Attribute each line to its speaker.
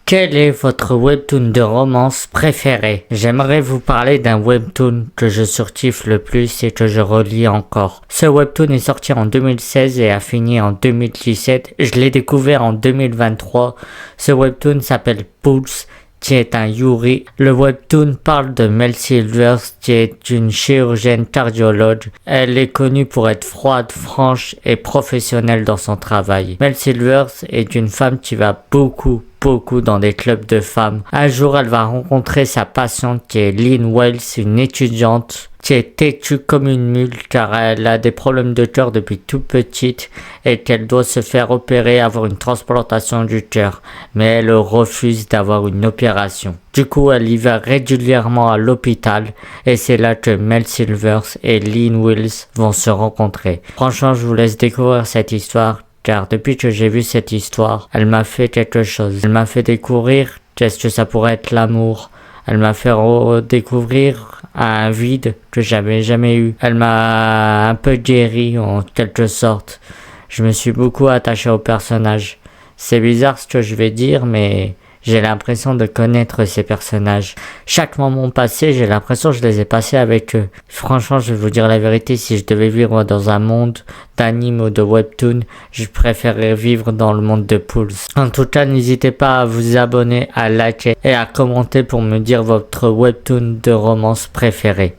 Speaker 1: Quel est votre webtoon de romance préféré? J'aimerais vous parler d'un webtoon que je surkiffe le plus et que je relis encore. Ce webtoon est sorti en 2016 et a fini en 2017. Je l'ai découvert en 2023. Ce webtoon s'appelle Pulse, qui est un Yuri. Le webtoon parle de Mel Silvers, qui est une chirurgienne cardiologue. Elle est connue pour être froide, franche et professionnelle dans son travail. Mel Silvers est une femme qui va beaucoup dans des clubs de femmes. Un jour, elle va rencontrer sa patiente qui est Lynn Wells, une étudiante qui est têtue comme une mule car elle a des problèmes de cœur depuis tout petite et qu'elle doit se faire opérer, avoir une transplantation du cœur. Mais elle refuse d'avoir une opération. Du coup, elle y va régulièrement à l'hôpital et c'est là que Mel Silvers et Lynn Wells vont se rencontrer. Franchement, je vous laisse découvrir cette histoire. Car depuis que j'ai vu cette histoire, elle m'a fait quelque chose. Elle m'a fait découvrir qu'est-ce que ça pourrait être l'amour. Elle m'a fait redécouvrir un vide que j'avais jamais eu. Elle m'a un peu guéri en quelque sorte. Je me suis beaucoup attaché au personnage. C'est bizarre ce que je vais dire, mais j'ai l'impression de connaître ces personnages. Chaque moment passé, j'ai l'impression que je les ai passés avec eux. Franchement, je vais vous dire la vérité, si je devais vivre dans un monde d'anime ou de webtoon, je préférerais vivre dans le monde de Pulse. En tout cas, n'hésitez pas à vous abonner, à liker et à commenter pour me dire votre webtoon de romance préféré.